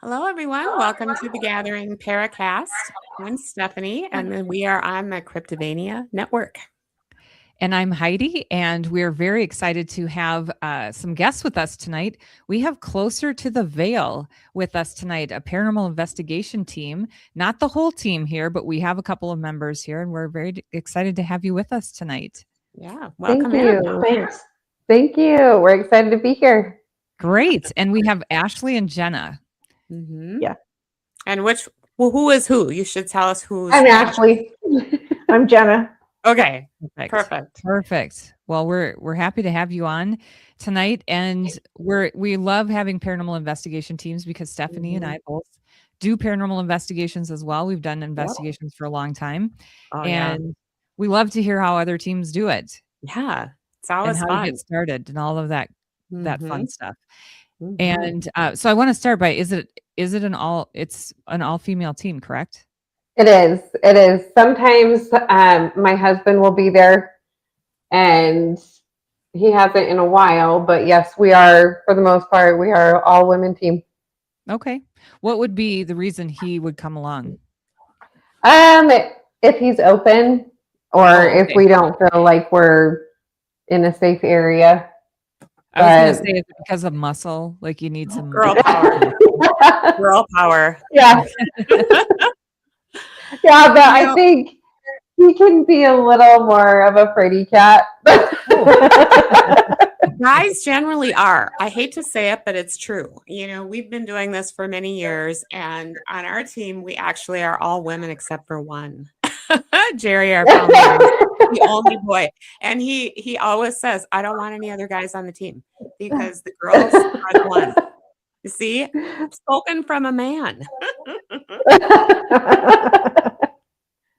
Hello, everyone. Welcome to the Gathering Paracast. I'm Stephanie, and then we are on the Cryptovania Network. And I'm Heidi, and we're very excited to have some guests with us tonight. We have Closer to the Veil with us tonight, a paranormal investigation team. Not the whole team here, but we have a couple of members here, and we're very excited to have you with us tonight. Yeah, welcome Thank you. Thanks. Thank you. We're excited to be here. Great. And we have Ashley and Jenna. Mm-hmm. Yeah. And who is who? You should tell us who's I'm Ashley. I'm Jenna. Okay. Perfect. Well, we're happy to have you on tonight, and we love having paranormal investigation teams because Stephanie and I both do paranormal investigations as well. We've done investigations for a long time, and we love to hear how other teams do it. Yeah, it's always and how fun. you get started and all of that fun stuff. Mm-hmm. And so I want to start by it's an all female team, correct? It is. Sometimes my husband will be there, and he hasn't in a while. But yes, we are, for the most part, we are all women team. Okay. What would be the reason he would come along? If he's open, or if we don't feel like we're in a safe area. I was going to say, is it because of muscle? Like you need some girl power. Girl power. Yeah. Yeah, but I think he can be a little more of a fraidy cat. Guys generally are. I hate to say it, but it's true. You know, we've been doing this for many years, and on our team, we actually are all women except for one. Jerry, our founder, is the only boy. And he always says, I don't want any other guys on the team because the girls are the one. You see, spoken from a man.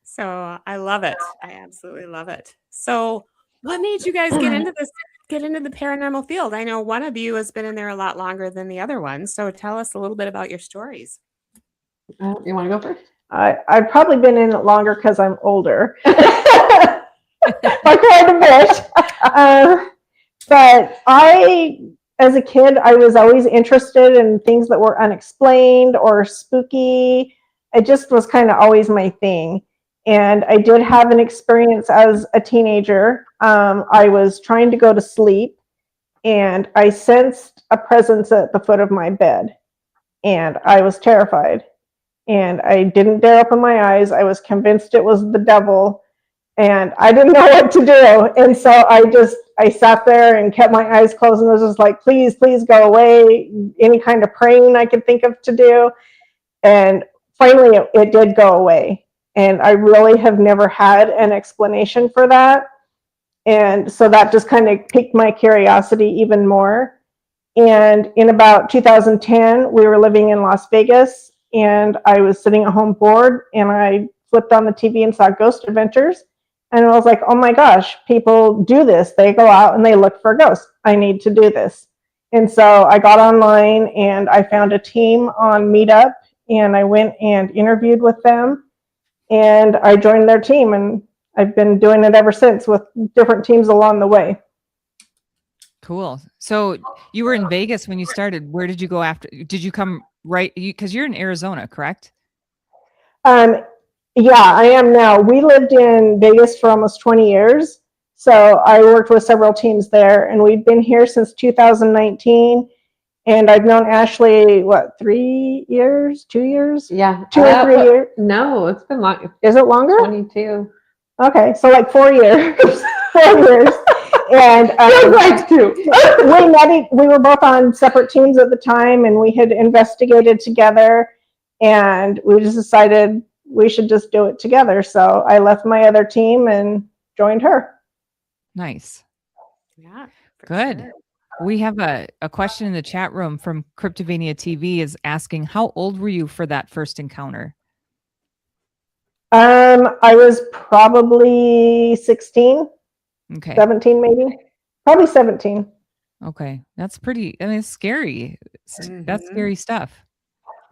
So I love it. I absolutely love it. So what made you guys get into the paranormal field? I know one of you has been in there a lot longer than the other one. So tell us a little bit about your stories. You want to go first? I've probably been in it longer because I'm older. Quite a bit. But as a kid, I was always interested in things that were unexplained or spooky. It just was kind of always my thing. And I did have an experience as a teenager. I was trying to go to sleep, and I sensed a presence at the foot of my bed. And I was terrified. And I didn't dare open my eyes. I was convinced it was the devil. And I didn't know what to do. And so I sat there and kept my eyes closed and was just like, please go away. Any kind of praying I could think of to do. And finally it did go away. And I really have never had an explanation for that. And so that just kind of piqued my curiosity even more. And in about 2010, we were living in Las Vegas, and I was sitting at home bored, and I flipped on the TV and saw Ghost Adventures. And I was like, oh my gosh, people do this. They go out and they look for ghosts. I need to do this. And so I got online and I found a team on Meetup, and I went and interviewed with them, and I joined their team, and I've been doing it ever since with different teams along the way. Cool. So you were in Vegas when you started. Where did you go after? Did you come because you're in Arizona, correct? Yeah, I am now. We lived in Vegas for almost 20 years. So I worked with several teams there, and we've been here since 2019. And I've known Ashley, 3 years, 2 years? Yeah. 2 or 3 years? No, it's been long. Is it longer? 22. Okay, so like 4 years. 4 years. And we were both on separate teams at the time, and we had investigated together, and we just decided we should just do it together. So I left my other team and joined her. Nice. Yeah. Good. Sure. We have a question in the chat room from Cryptovania TV is asking, how old were you for that first encounter? I was probably 16. Okay. 17 maybe. Probably 17. Okay. That's pretty, it's scary. That's scary stuff.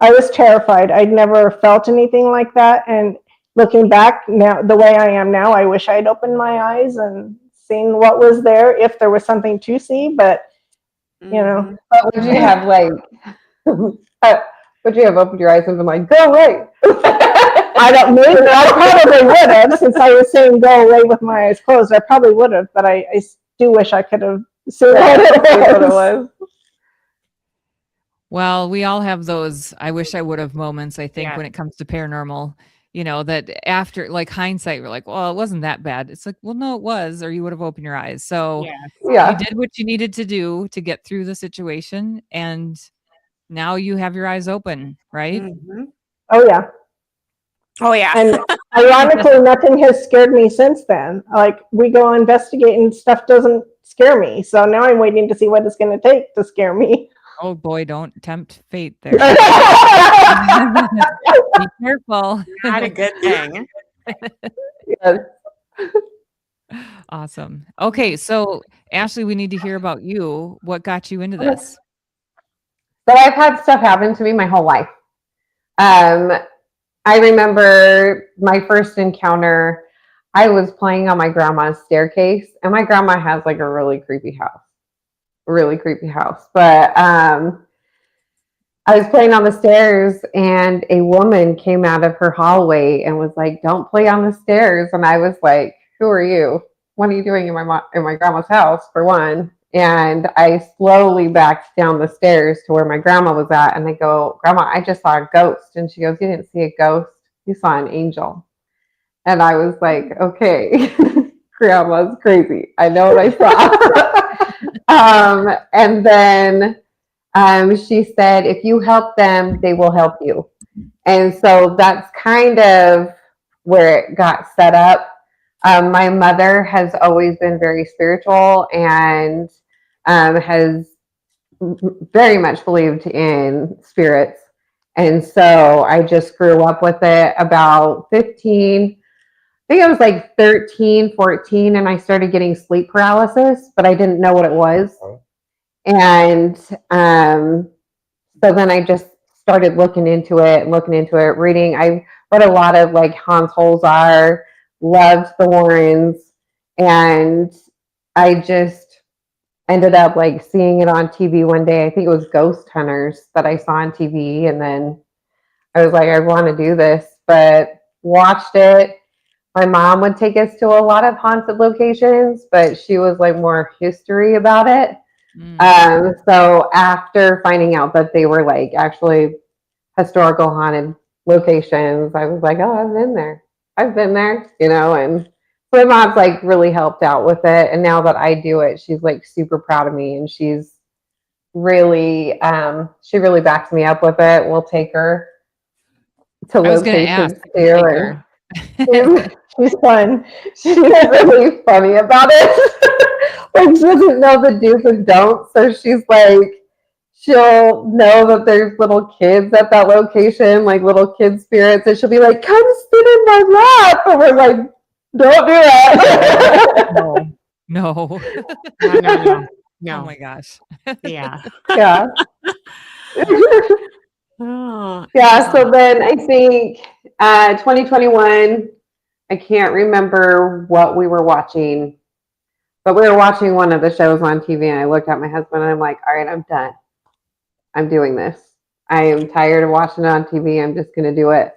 I was terrified. I'd never felt anything like that. And looking back now, the way I am now, I wish I'd opened my eyes and seen what was there, if there was something to see. But, you know. What would you have, like? Would you have opened your eyes and been like, go away? I don't maybe I probably would have, since I was saying go away with my eyes closed. I probably would have, but I do wish I could have seen what it was. Well, we all have those I wish I would have moments, I think, Yeah. when it comes to paranormal, that after like hindsight, we're like, well, it wasn't that bad. It's like, well, no, it was, or you would have opened your eyes. So Yes. you Yeah. did what you needed to do to get through the situation. And now you have your eyes open, right? Mhm. Oh yeah. Oh yeah. And ironically, nothing has scared me since then. Like, we go investigate and stuff doesn't scare me. So now I'm waiting to see what it's going to take to scare me. Oh boy, don't tempt fate there. Be careful. Not a good thing. Yes. Awesome. Okay, so Ashley, we need to hear about you. What got you into this? So I've had stuff happen to me my whole life. I remember my first encounter. I was playing on my grandma's staircase, and my grandma has like a really creepy house. But I was playing on the stairs, and a woman came out of her hallway and was like, "Don't play on the stairs." And I was like, "Who are you? What are you doing in my grandma's house?" For one. And I slowly backed down the stairs to where my grandma was at. And I go, "Grandma, I just saw a ghost." And she goes, "You didn't see a ghost. You saw an angel." And I was like, "Okay, Grandma's crazy. I know what I saw." And then she said, "If you help them, they will help you." And so that's kind of where it got set up. My mother has always been very spiritual and has very much believed in spirits. And so I just grew up with it. About 15, I think I was like 13, 14, and I started getting sleep paralysis, but I didn't know what it was. And so then I just started looking into it, reading. I read a lot of like Hans Holzer, loved the Warrens, and I just ended up like seeing it on TV one day. I think it was Ghost Hunters that I saw on TV, and then I was like, I want to do this, but watched it. My mom would take us to a lot of haunted locations, but she was like more history about it. So after finding out that they were like actually historical haunted locations, I was like, oh, I've been there, and my mom's like really helped out with it. And now that I do it, she's like super proud of me, and she's really, she really backs me up with it. We'll take her to I was going to locations ask. too. She's fun. She's really funny about it. Like, she doesn't know the do's and don'ts, so she's like, she'll know that there's little kids at that location, like little kid spirits, and she'll be like, "Come sit in my lap," and we're like, "Don't do that." No. No. Oh my gosh. Yeah. Yeah. Oh, Yeah. So then I think 2021, I can't remember what we were watching, but we were watching one of the shows on TV, and I looked at my husband and I'm like, "All right, I'm done. I'm doing this. I am tired of watching it on TV. I'm just going to do it."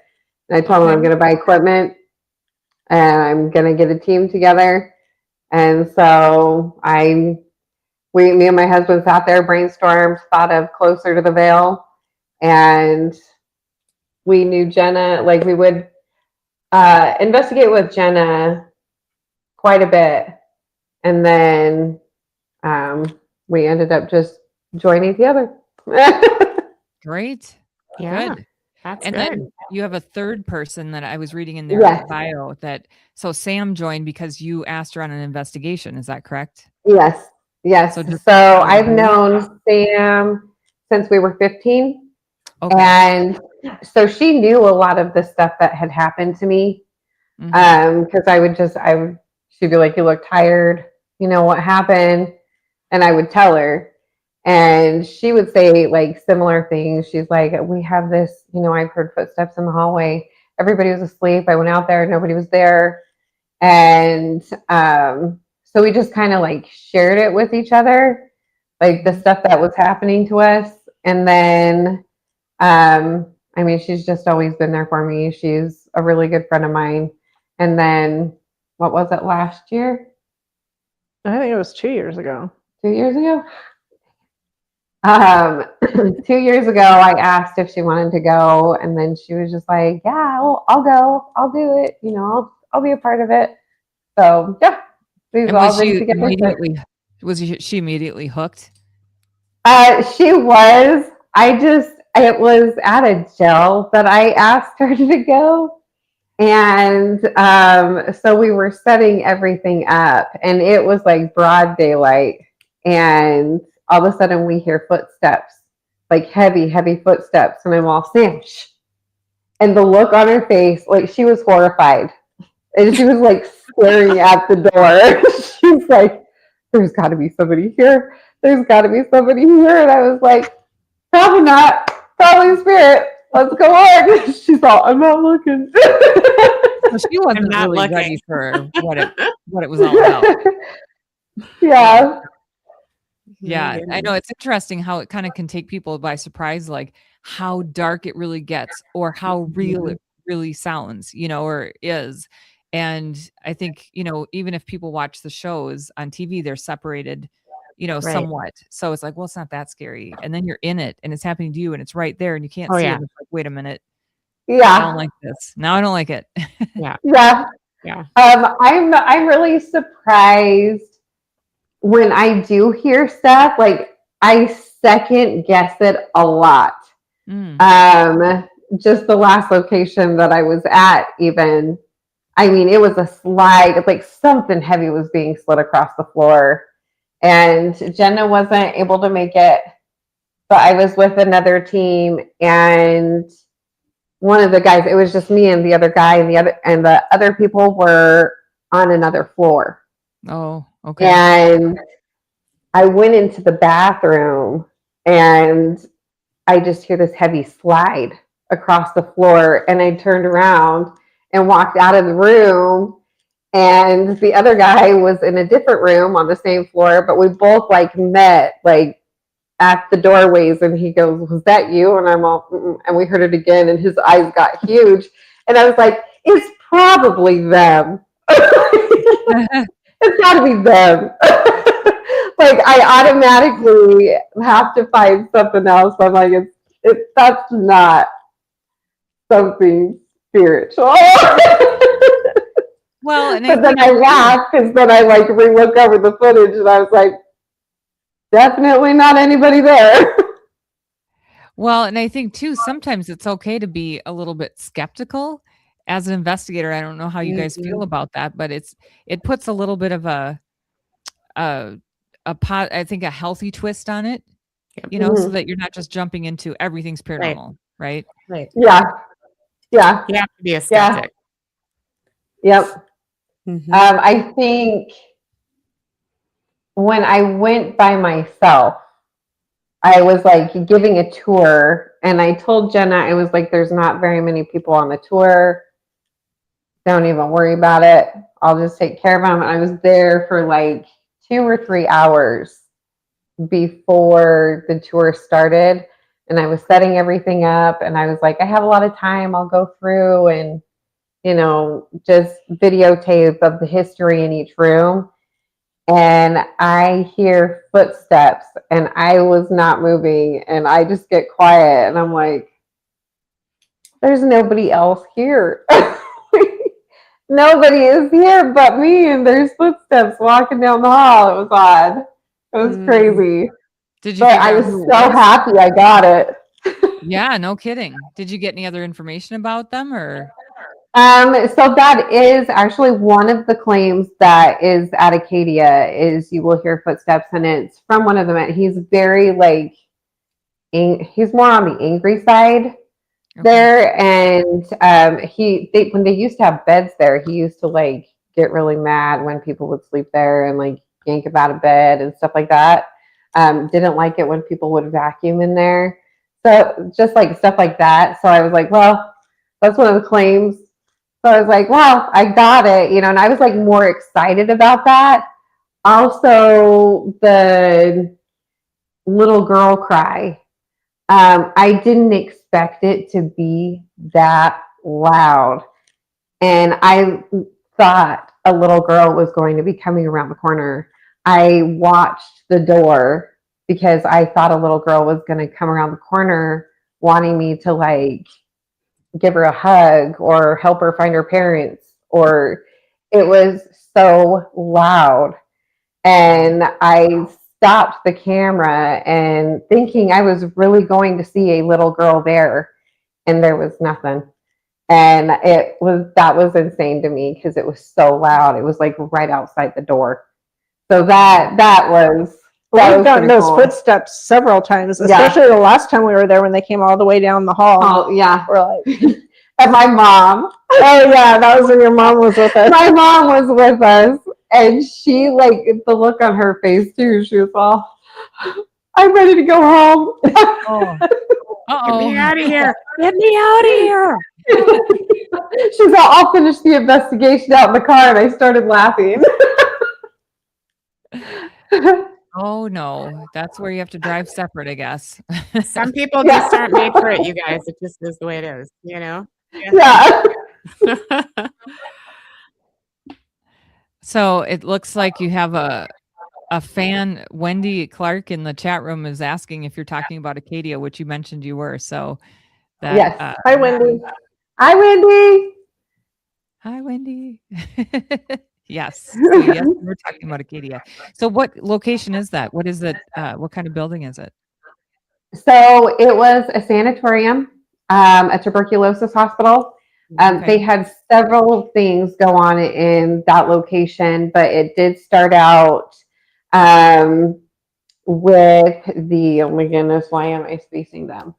And I told him I'm going to buy equipment and I'm going to get a team together. And so me and my husband sat there, brainstormed, thought of Closer to the Veil, and we knew Jenna, like we would investigate with Jenna quite a bit. And then we ended up just joining together. Great. yeah. Good. That's And good. then you have a third person that I was reading in their bio so Sam joined because you asked her on an investigation. Is that correct? Yes. So I've known Sam since we were 15. Okay. And so she knew a lot of the stuff that had happened to me. Because she'd be like, "You look tired. You know what happened?" And I would tell her. And she would say like similar things. She's like, "We have this, I've heard footsteps in the hallway. Everybody was asleep. I went out there. Nobody was there." And so we just kind of like shared it with each other, like the stuff that was happening to us. And then I mean, she's just always been there for me. She's a really good friend of mine. And then, what was it, last year? I think it was 2 years ago. 2 years ago? 2 years ago, I asked if she wanted to go, and then she was just like, "Yeah, I'll go. I'll do it. I'll be a part of it." So yeah, we've And all been together. was she immediately hooked? She was. It was at a gel that I asked her to go. And so we were setting everything up, and it was like broad daylight. And all of a sudden, we hear footsteps, like heavy, heavy footsteps. And I'm all, "Sam, shh." And the look on her face, like she was horrified. And she was like staring at the door. She's like, "There's got to be somebody here. There's got to be somebody here." And I was like, "Probably not. Probably spirit. Let's go on." She's all, "I'm not looking." So she wasn't not really looking. ready for what it was all about. Yeah. Yeah, I know it's interesting how it kind of can take people by surprise, like how dark it really gets or how real it really sounds, or is. And I think, even if people watch the shows on TV, they're separated, Right. somewhat. So it's like, well, it's not that scary. And then you're in it and it's happening to you and it's right there and you can't Oh, see it. yeah. And it's like, wait a minute. I Yeah. don't like this. Now I don't like it. Yeah. Yeah. Yeah. I'm really surprised when I do hear stuff, like I second guess it a lot. Just the last location that I was at, even, I mean, it was a slide, like something heavy was being slid across the floor, and Jenna wasn't able to make it, but I was with another team, and one of the guys, it was just me and the other guy, and the other people were on another floor. Oh, okay. And I went into the bathroom and I just hear this heavy slide across the floor. And I turned around and walked out of the room. And the other guy was in a different room on the same floor, but we both met at the doorways. And he goes, "Was that you?" And I'm all, "Mm-mm." And we heard it again, and his eyes got huge. And I was like, "It's probably them." It's got to be them. Like I automatically have to find something else. I'm like, that's not something spiritual. Well, and but then I laughed because then I re-look over the footage and I was like, definitely not anybody there. Well, and I think too, sometimes it's okay to be a little bit skeptical as an investigator. I don't know how you guys feel about that, but it puts a little bit of I think a healthy twist on it, so that you're not just jumping into everything's paranormal, right? Right. Yeah. Yeah. You have to be a skeptic. Yeah. Yep. I think when I went by myself, I was giving a tour, and I told Jenna, I was like, "There's not very many people on the tour. Don't even worry about it. I'll just take care of them." And I was there for 2 or 3 hours before the tour started. And I was setting everything up, and I was like, "I have a lot of time. I'll go through and, just videotape of the history in each room." And I hear footsteps, and I was not moving, and I just get quiet, and I'm like, "There's nobody else here." Nobody is here but me, and there's footsteps walking down the hall. It was odd. It was crazy. Did you? But I was so happy I got it. Yeah, no kidding. Did you get any other information about them, or? So that is actually one of the claims that is at Acadia, is you will hear footsteps, and it's from one of them. He's very he's more on the angry side there, and when they used to have beds there, he used to get really mad when people would sleep there and yank him out of bed and stuff like that. Didn't like it when people would vacuum in there, so just stuff like that. So I was like, well, that's one of the claims. So I was like, well, I got it, and I was more excited about that. Also, the little girl cry I didn't expect it to be that loud. And I thought a little girl was going to be coming around the corner. I watched the door because I thought a little girl was going to come around the corner wanting me to like give her a hug or help her find her parents, or it was so loud. And I stopped the camera and thinking I was really going to see a little girl there, and there was nothing. And that was insane to me because it was so loud. It was like right outside the door. So that was We've gotten pretty those cool. footsteps several times, especially the last time we were there when they came all the way down the hall. Oh yeah. We're like, And my mom. oh yeah, that was when your mom was with us. My mom was with us, and she like the look on her face too. She was all, "I'm ready to go home." Oh. Get me out of here. Get me out of here. She's all, "I'll finish the investigation out in the car," and I started laughing. Oh no, that's where you have to drive separate, I guess. Some people just aren't made for it, you guys. It just is the way it is, you know? Yeah. So it looks like you have a fan. Wendy Clark in the chat room is asking if you're talking about Acadia, which you mentioned you were. So that, Yes. Hi, Wendy. Hi, Wendy. Hi, Wendy. Yes. So yes, we're talking about Acadia. So what location is that? What is it? What kind of building is it? So it was a sanatorium, a tuberculosis hospital. They had several things go on in that location, but it did start out with the, oh my goodness, why am I spacing them?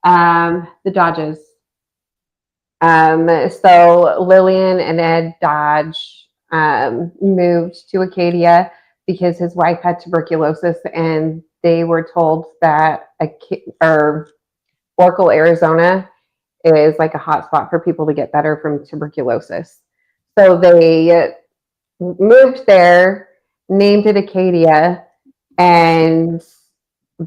The Dodges. So Lillian and Ed Dodge moved to Acadia because his wife had tuberculosis, and they were told that Oracle, Arizona is like a hot spot for people to get better from tuberculosis. So they moved there, named it Acadia, and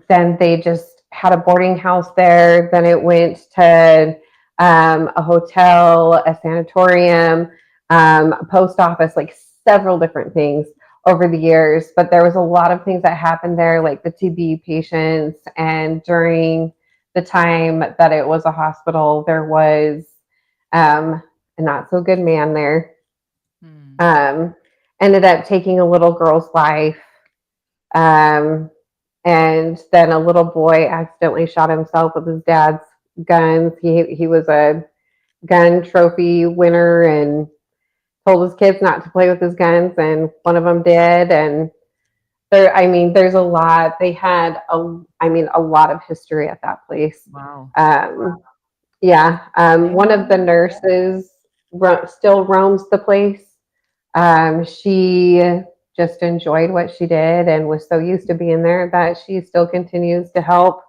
then they just had a boarding house there. Then it went to a hotel, a sanatorium, a post office, like several different things over the years. But there was a lot of things that happened there, like the TB patients. And during the time that it was a hospital, there was a not so good man there. Ended up taking a little girl's life. And then a little boy accidentally shot himself with his dad's guns. He was a gun trophy winner and told his kids not to play with his guns, and one of them did. And there's a lot. They had a lot of history at that place. Wow. One of the nurses still roams the place. She just enjoyed what she did and was so used to being there that she still continues to help.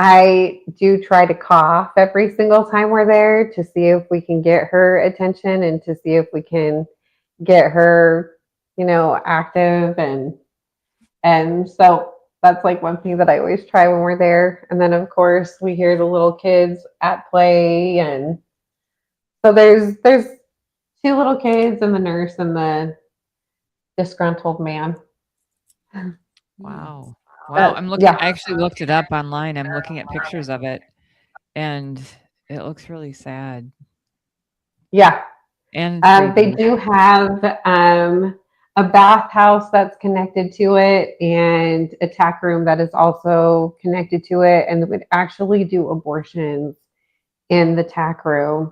I do try to cough every single time we're there to see if we can get her attention and to see if we can get her, active. And so that's like one thing that I always try when we're there. And then of course we hear the little kids at play. And so there's two little kids and the nurse and the disgruntled man. Wow. Wow. I'm looking, I actually looked it up online. I'm looking at pictures of it and it looks really sad. Yeah. And they do have a bathhouse that's connected to it and a tack room that is also connected to it, and they would actually do abortions in the tack room.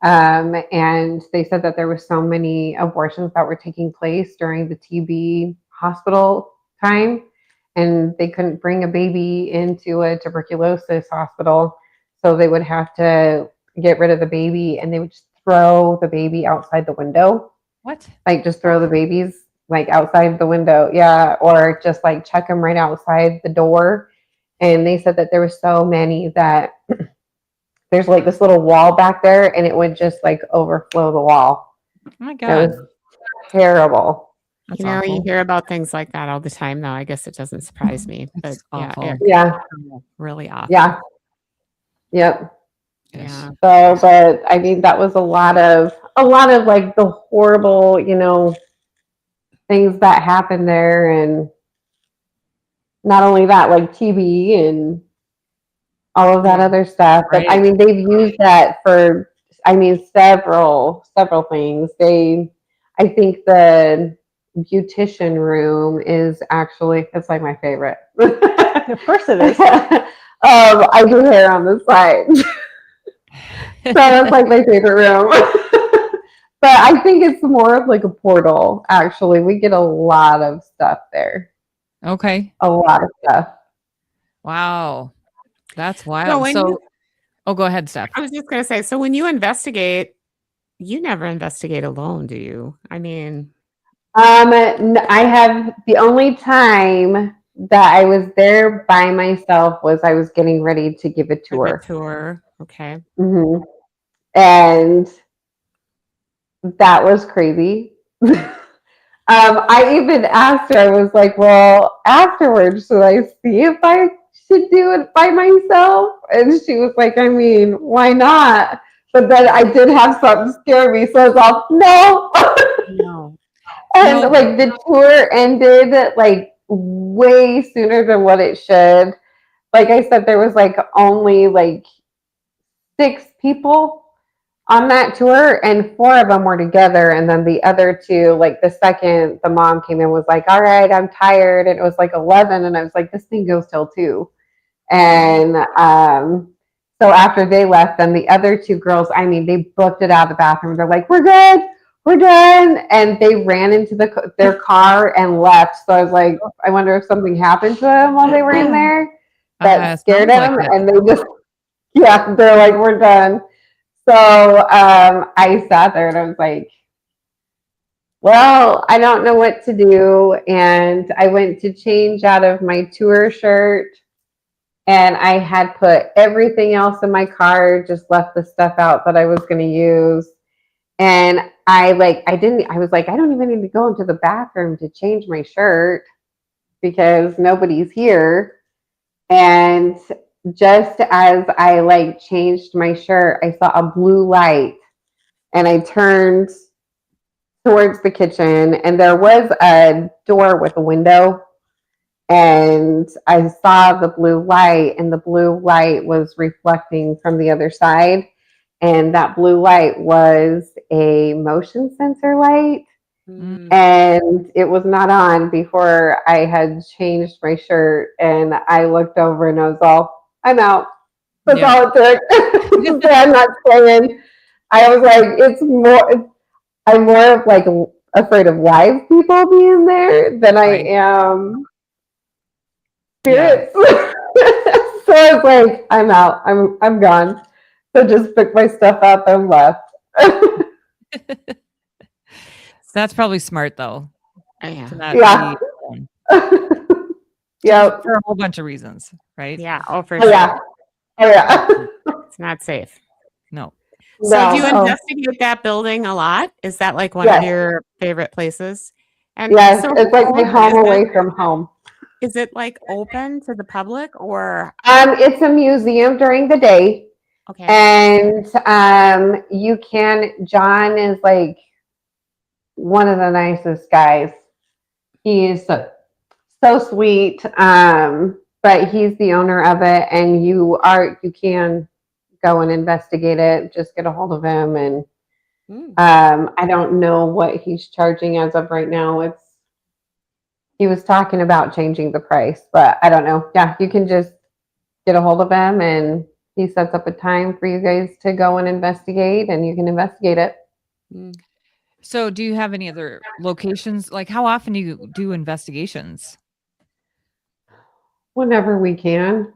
And they said that there were so many abortions that were taking place during the TB hospital time, and they couldn't bring a baby into a tuberculosis hospital, so they would have to get rid of the baby, and they would just throw the baby outside the window. What? Like just throw the babies like outside the window. Yeah. Or just like chuck them right outside the door. And they said that there were so many that there's like this little wall back there and it would just like overflow the wall. Oh my God. It was terrible. That's You know, awful. you hear about things like that all the time, though. I guess it doesn't surprise me, but That's yeah, awful. Yeah. really awful. Yeah. Yep. Yeah. So, but I mean, that was a lot of like the horrible, things that happened there. And not only that, like TB and all of that Yeah. other stuff. But I Right. mean, they've used that for, several things. I think the beautician room is actually, it's like my favorite. Of course it is. I do hair on the side. So that's like my favorite room. But I think it's more of like a portal, actually. We get a lot of stuff there. Okay. A lot of stuff. Wow. That's So wild. when So, you, go ahead, Steph. I was just going to say, so when you investigate, you never investigate alone, do you? I mean, I have the only time that I was there by myself was I was getting ready to give a for the tour. tour. Okay. Hmm. And that was crazy. I even asked her, I was like, well, afterwards, should I see if I should do it by myself? And she was like, I mean, why not? But then I did have something scare me, so I was all, no. No. And No. like the tour ended like way sooner than what it should. Like I said, there was like only like 6 people on that tour, and 4 of them were together. And then the other 2, like the second the mom came in, was like, all right, I'm tired. And it was like 11. And I was like, this thing goes till 2. And so after they left, then the other 2 girls, I mean, they booked it out of the bathroom. They're like, we're good. We're done. And they ran into their car and left. So I was like, I wonder if something happened to them while they were in there that scared Sounds like them. it. And they just, yeah, they're like, we're done. So I sat there and I was like, well, I don't know what to do. And I went to change out of my tour shirt, and I had put everything else in my car, just left the stuff out that I was going to use. And I was like, I don't even need to go into the bathroom to change my shirt because nobody's here. And just as I like changed my shirt, I saw a blue light, and I turned towards the kitchen, and there was a door with a window, and I saw the blue light, and the blue light was reflecting from the other side. And that blue light was a motion sensor light. Mm. And it was not on before I had changed my shirt. And I looked over and I was all, I'm out. That's all it took. So I'm not staying. I was like, I'm more of like afraid of live people being there than I Right. am spirits. So I was like, I'm out. I'm gone. So just picked my stuff up and left. That's probably smart though. Yeah. To not Yeah. be Yep. for a whole bunch of reasons, right? Yeah. Oh, for Oh, sure. yeah. Oh, yeah. It's not safe. No. So do you No. investigate that building a lot? Is that like one of Yes. your favorite places? And Yes. so It's like my home is away it, from home. is it like open to the public or It's a museum during the day. okay? And John is like one of the nicest guys. He is so sweet. But he's the owner of it, and you can go and investigate it. Just get a hold of him. And Mm. I don't know what he's charging as of right now. He was talking about changing the price, but I don't know. Yeah, you can just get a hold of him, and he sets up a time for you guys to go and investigate, and you can investigate it. Mm. So do you have any other locations? Like how often do you do investigations? Whenever we can.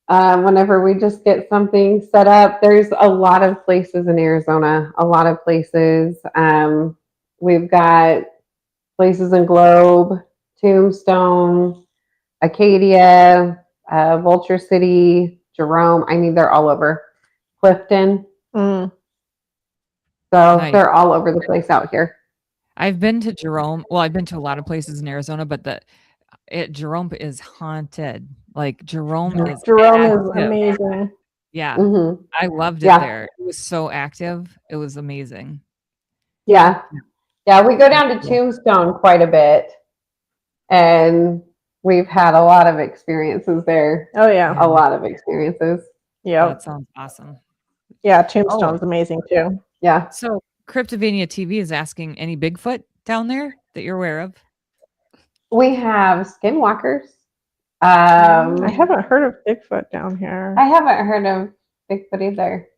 Whenever we just get something set up. There's a lot of places in Arizona, a lot of places. We've got places in Globe, Tombstone, Acadia, Vulture City, Jerome. I mean, they're all over. Clifton. Mm. So Nice. they're all over the place out here. I've been to Jerome. Well, I've been to a lot of places in Arizona, but Jerome is haunted. Like Jerome is Jerome is active. amazing. Yeah. Mhm. I loved it Yeah. there. It was so active. It was amazing. Yeah. Yeah. We go down to Cool. Tombstone quite a bit, and we've had a lot of experiences there. Oh yeah. A lot of experiences. Yeah. That sounds awesome. Yeah. Tombstone's amazing too. Yeah. So Cryptovania TV is asking, any Bigfoot down there that you're aware of? We have skinwalkers. I haven't heard of Bigfoot down here. I haven't heard of Bigfoot either.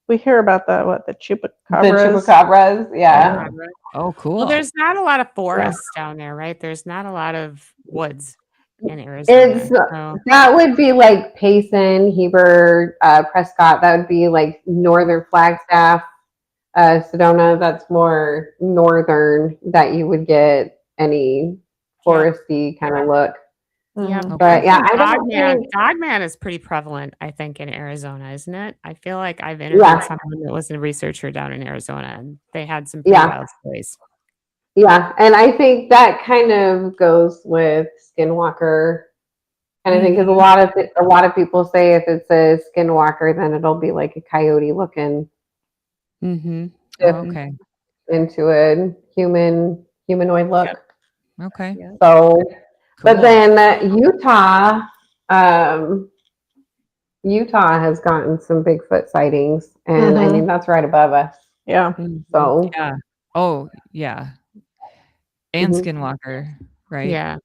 We hear about the The chupacabras. chupacabras. Yeah. Oh, cool. Well, there's not a lot of forests down there, right? There's not a lot of woods in Arizona. It's so. that would be like Payson, Heber, Prescott. That would be like northern Flagstaff, Sedona. That's more northern. That you would get any foresty kind of look. Yeah, But yeah, I don't think Dogman is pretty prevalent, I think, in Arizona, isn't it? I feel like I've interviewed someone that was a researcher down in Arizona, and they had some pretty wild stories. Yeah, and I think that kind of goes with skinwalker. And I think because a lot of people say if it's a skinwalker, then it'll be like a coyote looking Okay. into a humanoid look. Okay. So, but Cool. then Utah has gotten some Bigfoot sightings, and I mean that's right above us. Yeah. So Yeah. Oh, yeah. And Skinwalker, right? Yeah.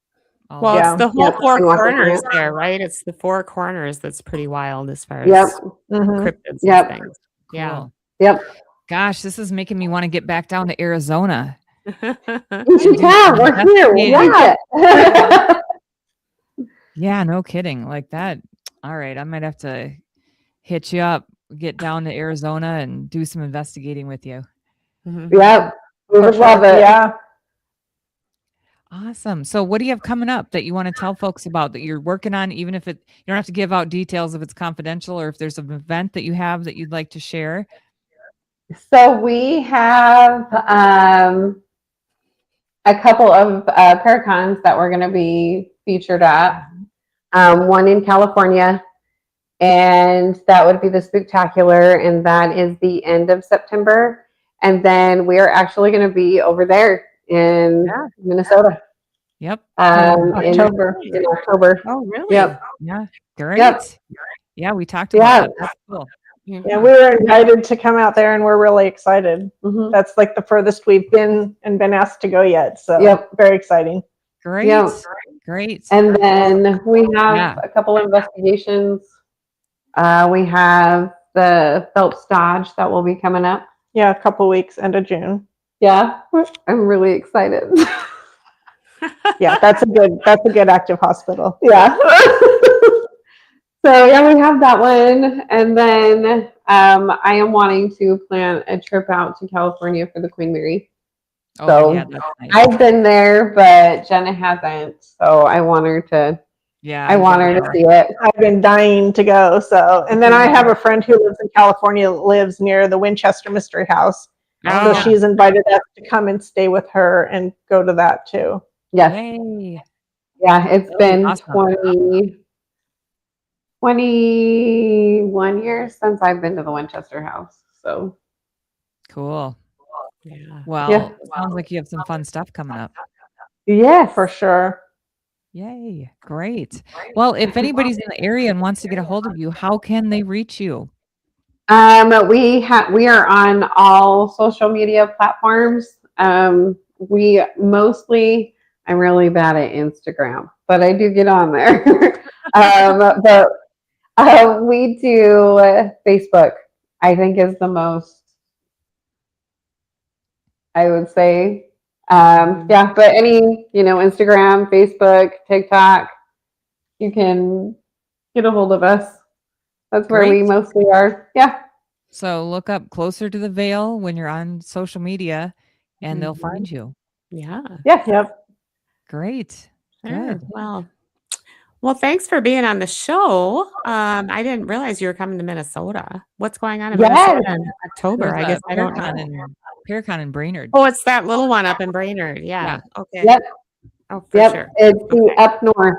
All Well, of it's it. the whole four Skinwalker, corners yeah. there, right? It's the four corners that's pretty wild as far as cryptids and things. Yeah. Cool. Yep. Gosh, this is making me want to get back down to Arizona. You should come. We're here. Yeah. Yeah, no kidding. Like that. All right. I might have to hit you up, get down to Arizona and do some investigating with you. Yep. We would love it. Yeah. Awesome. So what do you have coming up that you want to tell folks about that you're working on, even if you don't have to give out details if it's confidential, or if there's an event that you have that you'd like to share? So we have a couple of Paracons that we're going to be featured at. One in California, and that would be the Spooktacular, and that is the end of September. And then we are actually going to be over there in Minnesota. Yep. In October. Oh, really? Yep. Yeah. Great. Yep. Yeah, we talked about that. That's cool. Yeah, we were invited to come out there, and we're really excited. That's like the furthest we've been and been asked to go yet. So very exciting. Great. Yep. Great. And then we have a couple of investigations. We have the Phelps Dodge that will be coming up. Yeah, a couple weeks, end of June. Yeah, I'm really excited. Yeah, that's a good active hospital. Yeah. So yeah, we have that one, and then I am wanting to plan a trip out to California for the Queen Mary. Oh, So yeah, that's nice. I've been there, but Jenna hasn't. So I want her to. Yeah, I want her to see it. I've been dying to go. So, and then I have a friend who lives in California, lives near the Winchester Mystery House. So she's invited us to come and stay with her and go to that too. Yes. Yay. Yeah, it's been awesome. 21 years since I've been to the Winchester House. So Cool. Yeah. Well, sounds like you have some fun stuff coming up. yeah, For sure. Yay. Great. Well, if anybody's in the area and wants to get a hold of you, how can they reach you? we are on all social media platforms. We mostly, I'm really bad at Instagram, but I do get on there. But we do Facebook, I think is the most, I would say. But any, Instagram, Facebook, TikTok, you can get a hold of us. That's where we Great. mostly are. Yeah. So look up Closer to the Veil when you're on social media and they'll find you. Yeah. Yeah. Yep. Great. Sure. Good. Well, thanks for being on the show. I didn't realize you were coming to Minnesota. What's going on in Minnesota in October? I guess I don't know. Paracon in Brainerd. Oh, it's that little one up in Brainerd. Yeah. Okay. Yep. Oh, for Yep. sure. It's the Okay. up north,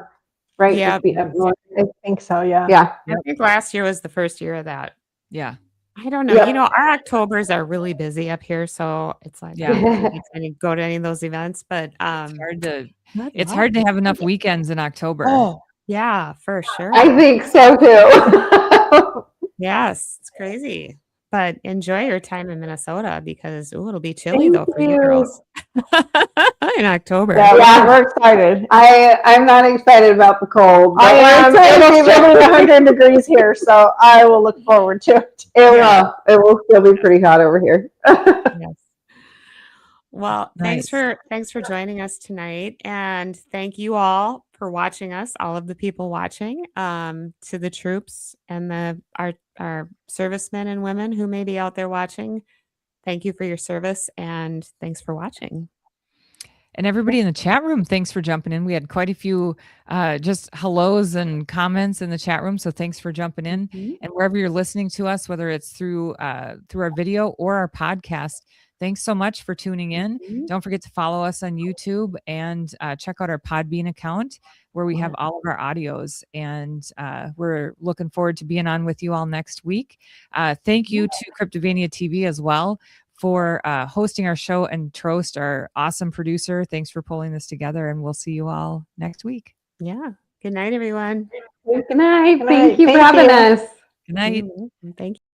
right? Yeah. It's the up north. I think so. Yeah. Yeah. I think last year was the first year of that. Yeah. I don't know. Yep. You know, our Octobers are really busy up here, so it's like Yeah. I don't really get to go to any of those events, but It's hard to have enough weekends in October. Oh, yeah, for sure. I think so too. Yes, it's crazy. But enjoy your time in Minnesota because it'll be chilly Thank though for you you. girls in October. Yeah, we're excited. I'm not excited about the cold. But I am. we're It'll excited. still be 100 degrees here, so I will look forward to it. It will still be pretty hot over here. Yes. Well, Nice. thanks for joining us tonight, and thank you all for watching us. All of the people watching, to the troops and our servicemen and women who may be out there watching. Thank you for your service, and thanks for watching. And everybody in the chat room, thanks for jumping in. We had quite a few just hellos and comments in the chat room. So thanks for jumping in. And wherever you're listening to us, whether it's through our video or our podcast, thanks so much for tuning in. Don't forget to follow us on YouTube and check out our Podbean account where we have all of our audios. And we're looking forward to being on with you all next week. Thank you to Cryptovania TV as well for hosting our show, and Trost, our awesome producer. Thanks for pulling this together, and we'll see you all next week. Yeah. Good night, everyone. Good night. Good Thank night. you for Thank having you. us. Good night. Thank you.